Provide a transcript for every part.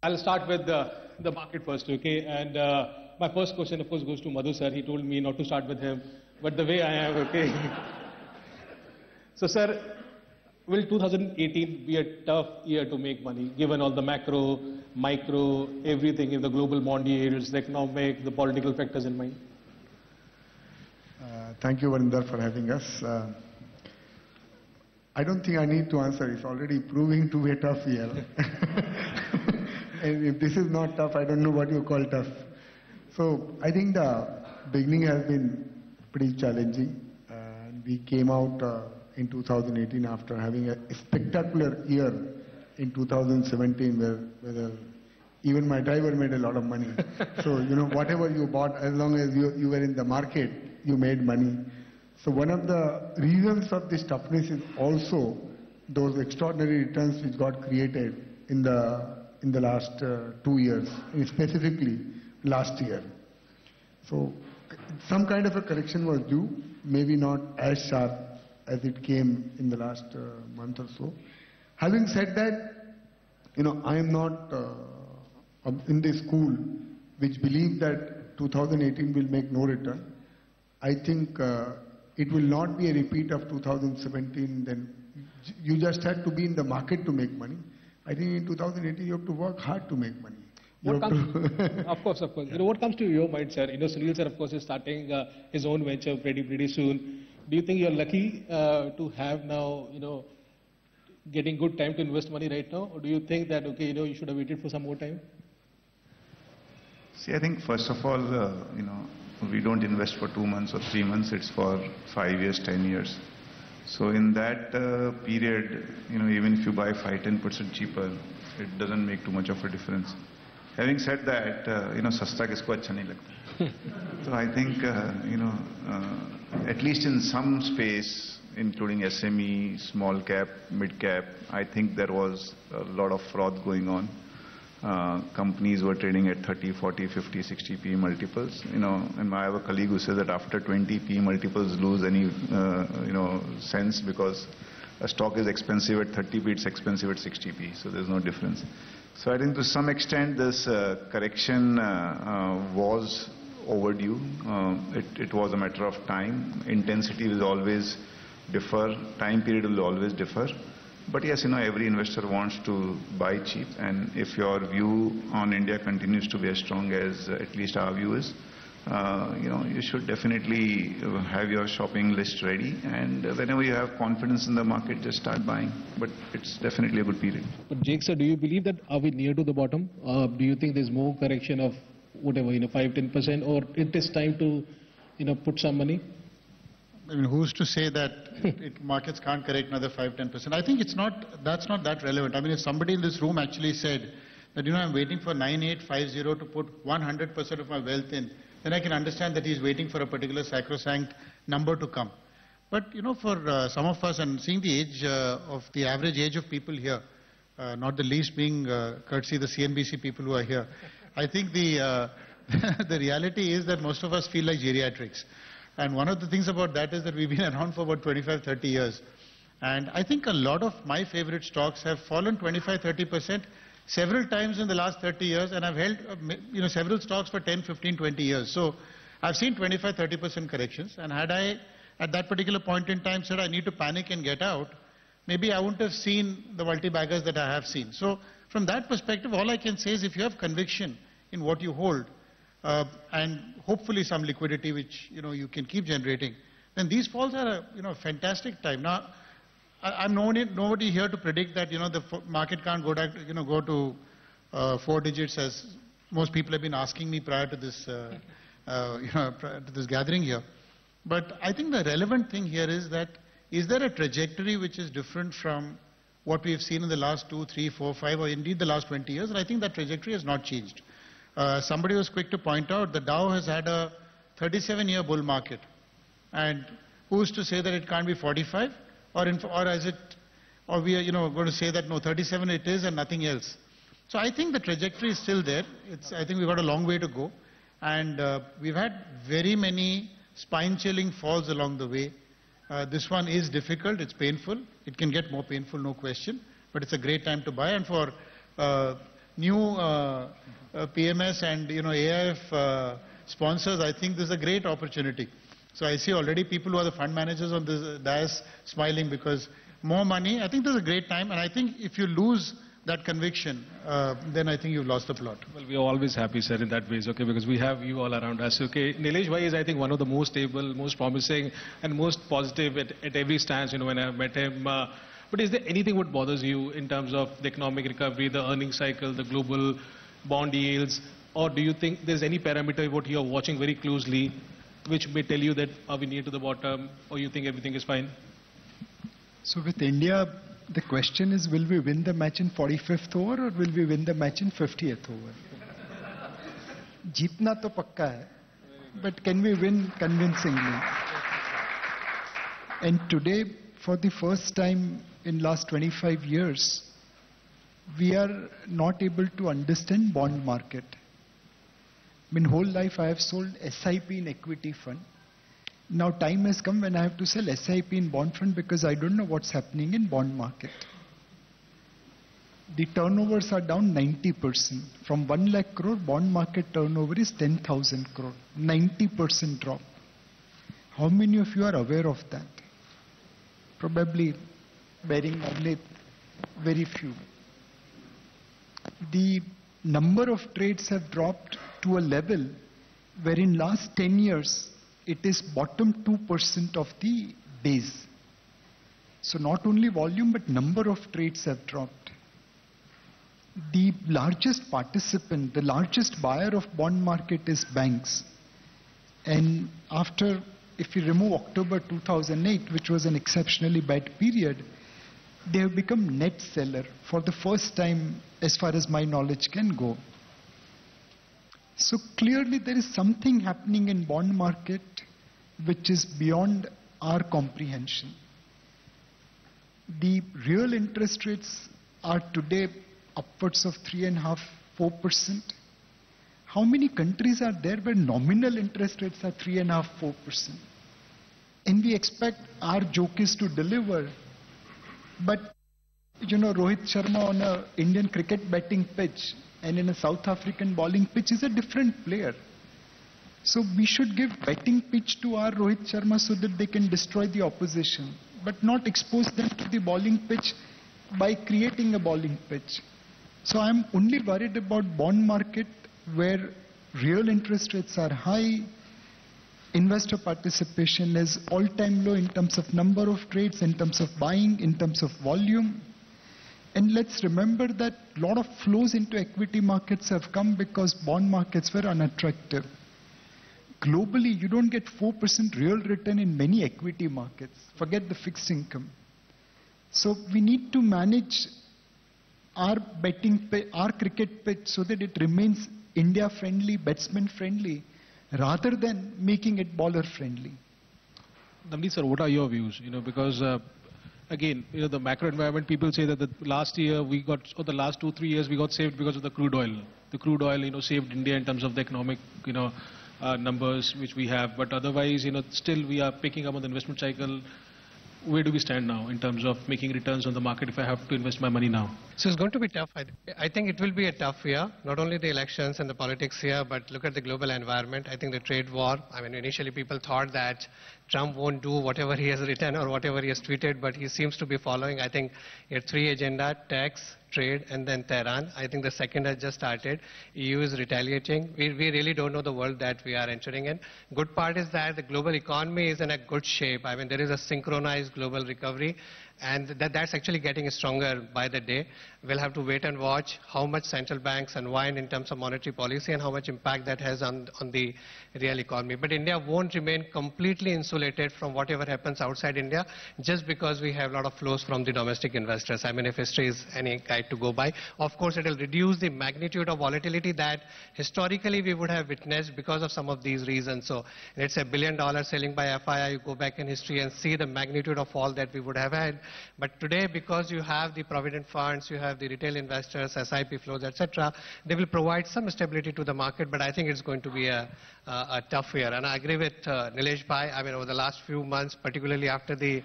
I'll start with the market first, okay? And my first question, of course, goes to Madhu sir. He told me not to start with him, but the way I am, okay? So, sir, will 2018 be a tough year to make money, given all the macro, micro, everything in the global bond yields, the economic, the political factors in mind? Thank you, Varinder, for having us. I don't think I need to answer. It's already proving to be a tough year. And if this is not tough, I don't know what you call tough. So I think the beginning has been pretty challenging. We came out in 2018 after having a spectacular year in 2017 where even my driver made a lot of money. So, you know, whatever you bought, as long as you were in the market, you made money. So one of the reasons of this toughness is also those extraordinary returns which got created in the last 2 years, and specifically last year. So some kind of a correction was due, maybe not as sharp as it came in the last month or so. Having said that, you know, I am not in the school which believe that 2018 will make no return. I think it will not be a repeat of 2017. Then you just have to be in the market to make money. I think in 2018 you have to work hard to make money. Of course. Yeah. You know, what comes to your mind, sir? You know, Sunil sir, of course, is starting his own venture pretty soon. Do you think you're lucky to have now, you know, getting good time to invest money right now? Or do you think that, okay, you know, you should have waited for some more time? See, I think first of all, you know, we don't invest for 2 months or 3 months. It's for 5 years, 10 years. So in that period, you know, even if you buy 5-10% cheaper, it doesn't make too much of a difference. Having said that, you know, sasta kisko acha nahi lagta. So I think, you know, at least in some space, including SME, small cap, mid cap, I think there was a lot of fraud going on. Companies were trading at 30, 40, 50, 60 P multiples. You know, and I have a colleague who says that after 20 P multiples lose any, you know, sense, because a stock is expensive at 30 P, it's expensive at 60 P. So there's no difference. So I think to some extent this correction was overdue. It was a matter of time. Intensity will always differ. Time period will always differ. But yes, you know, every investor wants to buy cheap, and if your view on India continues to be as strong as at least our view is, you know, you should definitely have your shopping list ready, and whenever you have confidence in the market, just start buying. But it's definitely a good period. But Jake sir, do you believe that are we near to the bottom? Do you think there's more correction of whatever, you know, 5-10%, or it is time to, you know, put some money? I mean, who's to say that markets can't correct another 5-10%? I think that's not that relevant. I mean, if somebody in this room actually said that, you know, I'm waiting for 9850 to put 100% of my wealth in, then I can understand that he's waiting for a particular sacrosanct number to come. But, you know, for some of us, and seeing the age of the average age of people here, not the least being courtesy the CNBC people who are here, I think the the reality is that most of us feel like geriatrics. And one of the things about that is that we've been around for about 25-30 years. And I think a lot of my favorite stocks have fallen 25-30% several times in the last 30 years, and I've held, you know, several stocks for 10, 15, 20 years. So I've seen 25-30% corrections, and had I, at that particular point in time, said I need to panic and get out, maybe I wouldn't have seen the multi-baggers that I have seen. So from that perspective, all I can say is if you have conviction in what you hold, and hopefully some liquidity which, you know, you can keep generating, then these falls are a, you know, fantastic time. Now, I'm nobody here to predict that, you know, the market can't go down, you know, go to 4 digits, as most people have been asking me prior to this, you know, prior to this gathering here. But I think the relevant thing here is that, is there a trajectory which is different from what we have seen in the last 2, 3, 4, 5, or indeed the last 20 years? And I think that trajectory has not changed. Somebody was quick to point out the Dow has had a 37-year bull market, and who's to say that it can't be 45, or is it, or we are, you know, going to say that no, 37 it is and nothing else. So I think the trajectory is still there. I think we've got a long way to go, and we've had very many spine-chilling falls along the way. This one is difficult. It's painful. It can get more painful, no question. But it's a great time to buy, and for new PMS and AIF sponsors, I think this is a great opportunity. So I see already people who are the fund managers on this dais smiling because more money, I think this is a great time. And I think if you lose that conviction, then I think you've lost the plot. Well, we are always happy, sir, in that ways, okay, because we have you all around us, okay. Nilesh Bhai is, I think, one of the most stable, most promising, and most positive at every stance, when I met him. But is there anything what bothers you in terms of the economic recovery, the earnings cycle, the global bond yields, or do you think there's any parameter what you're watching very closely which may tell you that are we near to the bottom, or you think everything is fine? So with India, the question is, will we win the match in 45th over or will we win the match in 50th over? Jeetna to pakka hai, but can we win convincingly? And today, for the first time in last 25 years, we are not able to understand bond market. I mean, whole life I have sold SIP in equity fund. Now time has come when I have to sell SIP in bond fund because I don't know what's happening in bond market. The turnovers are down 90%. From 1 lakh crore, bond market turnover is 10,000 crore. 90% drop. How many of you are aware of that? Probably bearing only very few. The number of trades have dropped to a level where in last 10 years, it is bottom 2% of the days. So not only volume, but number of trades have dropped. The largest participant, the largest buyer of bond market is banks. And after, if you remove October 2008, which was an exceptionally bad period, they have become net seller for the first time as far as my knowledge can go. So clearly there is something happening in bond market which is beyond our comprehension. The real interest rates are today upwards of 3.5%, 4%. How many countries are there where nominal interest rates are 3.5%, 4%? And we expect our jockeys to deliver. But, Rohit Sharma on an Indian cricket batting pitch and in a South African bowling pitch is a different player. So we should give batting pitch to our Rohit Sharma so that they can destroy the opposition, but not expose them to the bowling pitch by creating a bowling pitch. So I'm only worried about bond market where real interest rates are high, investor participation is all-time low in terms of number of trades, in terms of buying, in terms of volume. And let's remember that a lot of flows into equity markets have come because bond markets were unattractive. Globally, you don't get 4% real return in many equity markets. Forget the fixed income. So we need to manage our our cricket pitch so that it remains India-friendly, batsman-friendly, rather than making it bowler-friendly. Navneet sir, what are your views? Because again, the macro environment, people say that the last year we got, or the last 2-3 years we got saved because of the crude oil. The crude oil, saved India in terms of the economic, numbers which we have. But otherwise, still we are picking up on the investment cycle. Where do we stand now in terms of making returns on the market if I have to invest my money now? So it's going to be tough. I think it will be a tough year, not only the elections and the politics here, but look at the global environment. I think the trade war, initially people thought that Trump won't do whatever he has written or whatever he has tweeted, but he seems to be following, I think, a 3 agenda: tax, trade, and then Tehran. I think the second has just started. EU is retaliating. We really don't know the world that we are entering in. Good part is that the global economy is in a good shape. There is a synchronized global recovery, and that's actually getting stronger by the day. We'll have to wait and watch how much central banks unwind in terms of monetary policy and how much impact that has on the real economy. But India won't remain completely insulated from whatever happens outside India just because we have a lot of flows from the domestic investors. If history is any guide to go by. Of course, it will reduce the magnitude of volatility that historically we would have witnessed because of some of these reasons. So let's say $1 billion selling by FII, you go back in history and see the magnitude of fall that we would have had. But today, because you have the provident funds, you have the retail investors, SIP flows, etc., they will provide some stability to the market, but I think it's going to be a tough year. And I agree with Nilesh Bhai. Over the last few months, particularly after the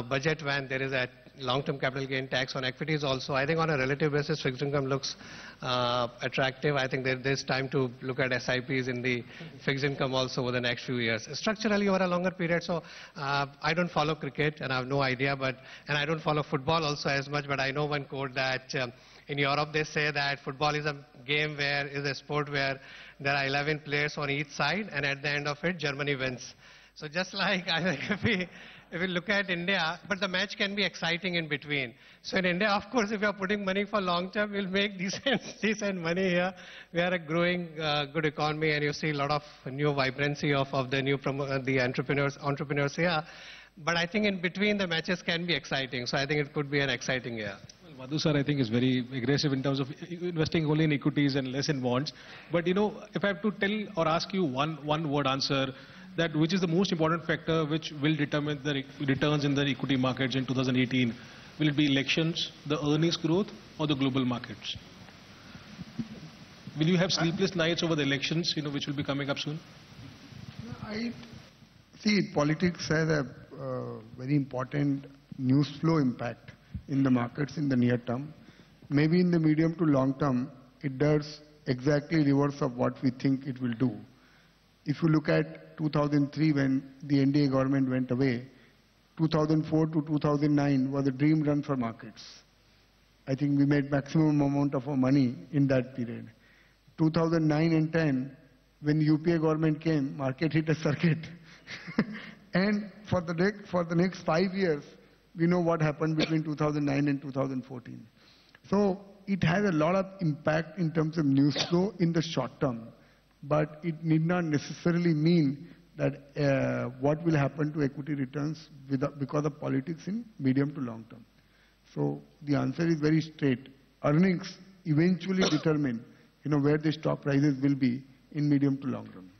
budget when there is a long-term capital gain tax on equities also. I think on a relative basis, fixed income looks attractive. I think there's time to look at SIPs in the fixed income also over the next few years. Structurally over a longer period, so I don't follow cricket and I have no idea, and I don't follow football also as much, but I know one quote that in Europe they say that football is a game where, is a sport where there are 11 players on each side, and at the end of it, Germany wins. So just like, I think if we look at India, but the match can be exciting in between. So in India, of course, if you are putting money for long term, we'll make decent money here. We are a growing good economy, and you see a lot of new vibrancy of the entrepreneurs here. But I think in between the matches can be exciting. So I think it could be an exciting year. Well, Madhu sir, I think is very aggressive in terms of investing only in equities and less in bonds. But you know, if I have to tell or ask you one word answer, that which is the most important factor which will determine the returns in the equity markets in 2018? Will it be elections, the earnings growth, or the global markets? Will you have sleepless nights over the elections, you know, which will be coming up soon? I see politics has a very important news flow impact in the markets in the near term. Maybe in the medium to long term, it does exactly reverse of what we think it will do. If you look at 2003 when the NDA government went away, 2004 to 2009 was a dream run for markets. I think we made maximum amount of our money in that period. 2009 and 10, when the UPA government came, market hit a circuit. And for the next 5 years, we know what happened between 2009 and 2014. So it has a lot of impact in terms of news flow in the short term. But it need not necessarily mean that what will happen to equity returns because of politics in medium to long term. So the answer is very straight. Earnings eventually determine, where the stock prices will be in medium to long run.